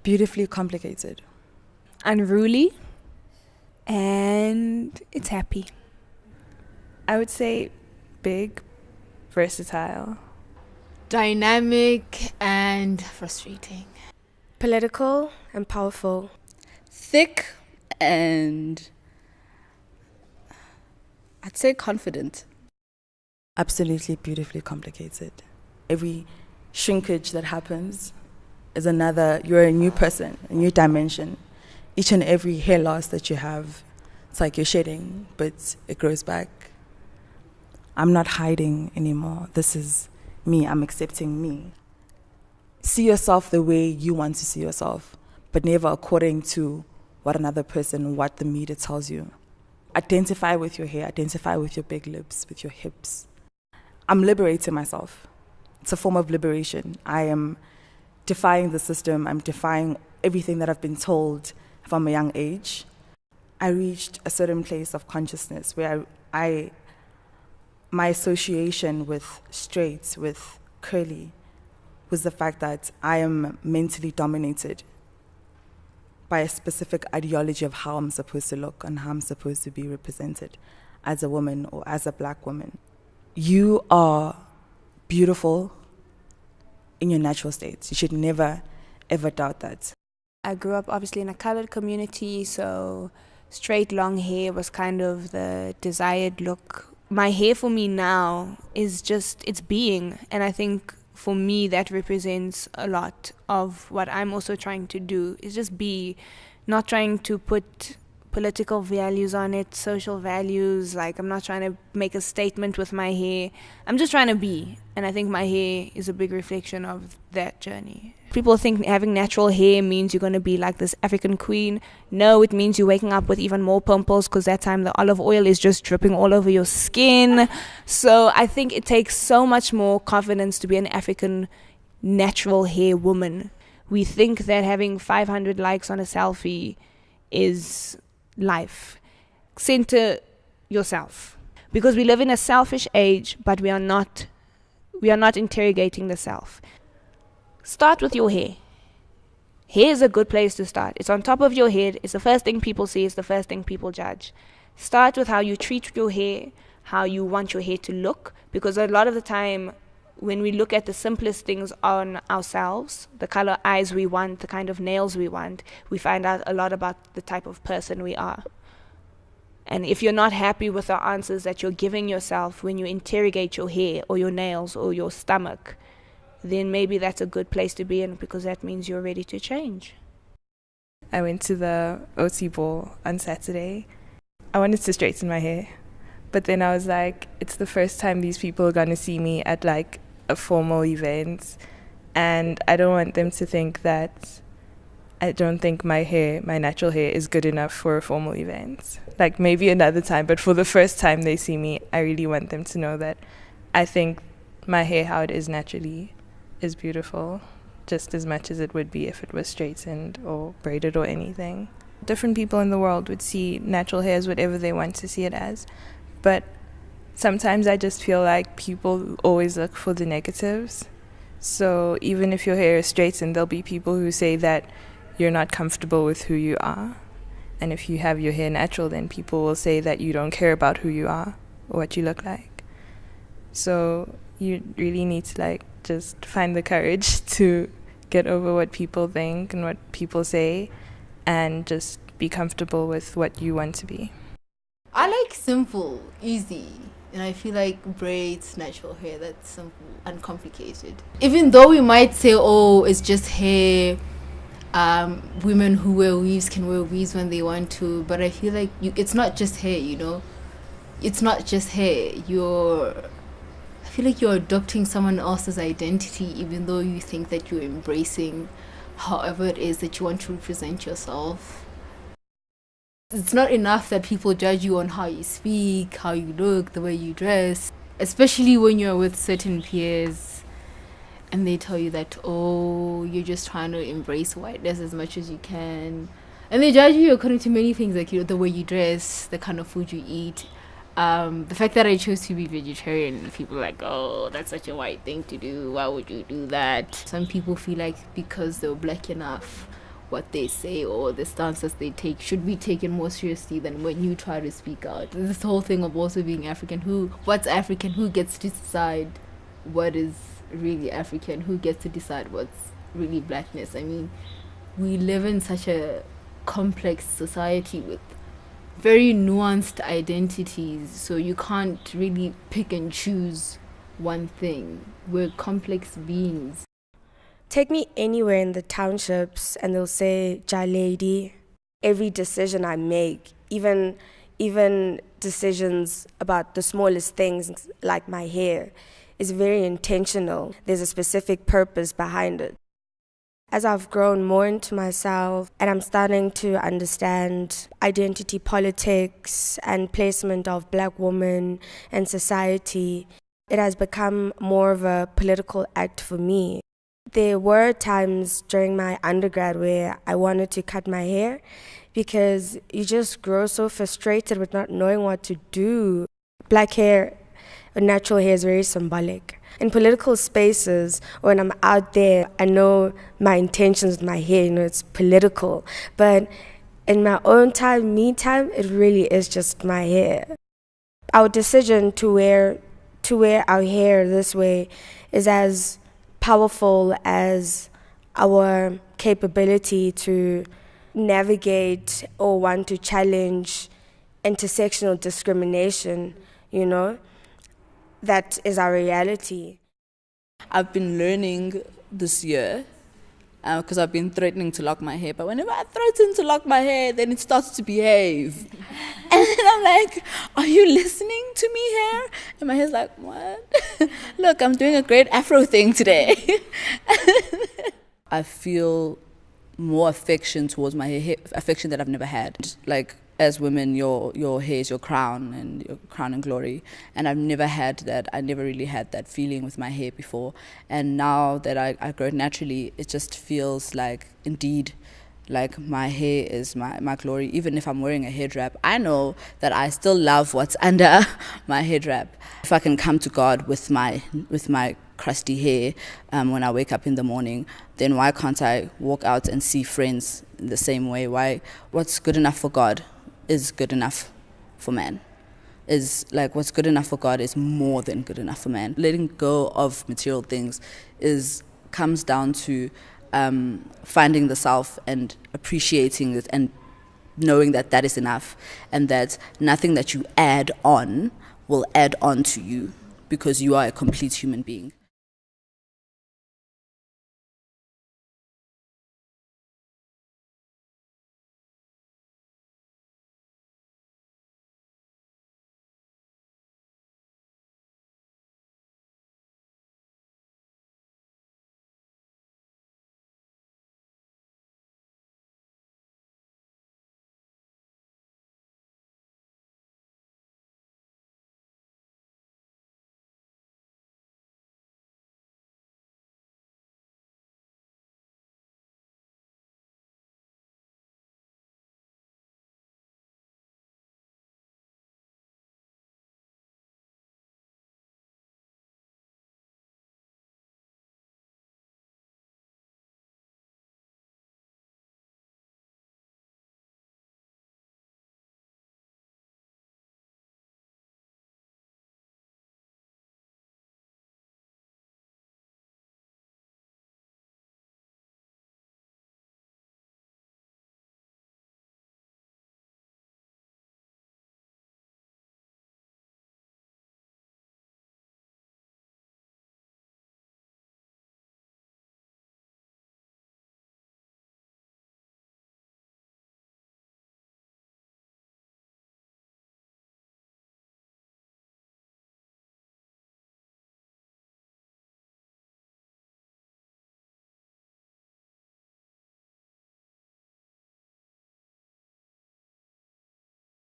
Beautifully complicated. Unruly, and it's happy. I would say big, versatile. Dynamic and frustrating. Political and powerful. Thick and I'd say confident. Absolutely beautifully complicated. Every shrinkage that happens is you're a new person, a new dimension. Each and every hair loss that you have, it's like you're shedding, but it grows back. I'm not hiding anymore. This is me. I'm accepting me. See yourself the way you want to see yourself, but never according to what the media tells you. Identify with your hair, identify with your big lips, with your hips. I'm liberating myself. It's a form of liberation. I am defying the system. I'm defying everything that I've been told from a young age. I reached a certain place of consciousness where my association with straight, with curly, was the fact that I am mentally dominated by a specific ideology of how I'm supposed to look and how I'm supposed to be represented as a woman or as a black woman. You are beautiful in your natural state. You should never, ever doubt that. I grew up obviously in a colored community, so straight long hair was kind of the desired look. My hair for me now is just, it's being, and I think for me that represents a lot of what I'm also trying to do, is just be, not trying to put political values on it, social values, like I'm not trying to make a statement with my hair, I'm just trying to be, and I think my hair is a big reflection of that journey. People think having natural hair means you're going to be like this African queen. No, it means you're waking up with even more pimples because that time the olive oil is just dripping all over your skin. So I think it takes so much more confidence to be an African natural hair woman. We think that having 500 likes on a selfie is life. Center yourself. Because we live in a selfish age, but we are not interrogating the self. Start with your hair. Hair is a good place to start. It's on top of your head. It's the first thing people see. It's the first thing people judge. Start with how you treat your hair, how you want your hair to look. Because a lot of the time, when we look at the simplest things on ourselves, the color eyes we want, the kind of nails we want, we find out a lot about the type of person we are. And if you're not happy with the answers that you're giving yourself when you interrogate your hair or your nails or your stomach, then maybe that's a good place to be in, because that means you're ready to change. I went to the OT ball on Saturday. I wanted to straighten my hair, but then I was like, it's the first time these people are going to see me at like a formal event, and I don't want them to think that I don't think my natural hair is good enough for a formal event. Like maybe another time, but for the first time they see me, I really want them to know that I think my hair, how it is naturally, is beautiful, just as much as it would be if it was straightened or braided or anything. Different people in the world would see natural hair as whatever they want to see it as, but sometimes I just feel like people always look for the negatives. So even if your hair is straightened, there'll be people who say that you're not comfortable with who you are. And if you have your hair natural, then people will say that you don't care about who you are or what you look like. So you really need to like just find the courage to get over what people think and what people say, and just be comfortable with what you want to be. I like simple, easy, and I feel like braids, natural hair, that's simple, uncomplicated. Even though we might say, oh, it's just hair, women who wear weaves can wear weaves when they want to, but I feel like it's not just hair, you know? It's not just hair. I feel like you're adopting someone else's identity, even though you think that you're embracing however it is that you want to represent yourself. It's not enough that people judge you on how you speak, how you look, the way you dress, especially when you're with certain peers and they tell you that, oh, you're just trying to embrace whiteness as much as you can. And they judge you according to many things, like, you know, the way you dress, the kind of food you eat. The fact that I chose to be vegetarian, people are like, oh, that's such a white thing to do, why would you do that? Some people feel like because they were black enough what they say or the stances they take should be taken more seriously than when you try to speak out. This whole thing of also being African, what's African, who gets to decide what is really African, who gets to decide what's really blackness. I mean, we live in such a complex society with very nuanced identities, so you can't really pick and choose one thing. We're complex beings. Take me anywhere in the townships and they'll say, "Ja lady." Every decision I make, even decisions about the smallest things like my hair, is very intentional. There's a specific purpose behind it. As I've grown more into myself and I'm starting to understand identity politics and placement of black women and society, it has become more of a political act for me. There were times during my undergrad where I wanted to cut my hair because you just grow so frustrated with not knowing what to do. Black hair, natural hair, is very symbolic. In political spaces, when I'm out there, I know my intentions with my hair, it's political. But in my own time, me time, it really is just my hair. Our decision to wear our hair this way is as powerful as our capability to navigate or want to challenge intersectional discrimination, That is our reality. I've been learning this year because I've been threatening to lock my hair. But whenever I threaten to lock my hair, then it starts to behave. And then I'm like, are you listening to me here? And my hair's like, what? Look, I'm doing a great Afro thing today. I feel more affection towards my hair, affection that I've never had. Like, as women, your hair is your crown and glory. And I've never had that. I never really had that feeling with my hair before. And now that I grow it naturally, it just feels like, indeed, like my hair is my glory. Even if I'm wearing a head wrap, I know that I still love what's under my head wrap. If I can come to God with my crusty hair when I wake up in the morning, then why can't I walk out and see friends in the same way? What's good enough for God is good enough for man. Is like what's good enough for God is more than good enough for man. Letting go of material things comes down to finding the self and appreciating it and knowing that that is enough, and that nothing that you add on will add on to you, because you are a complete human being.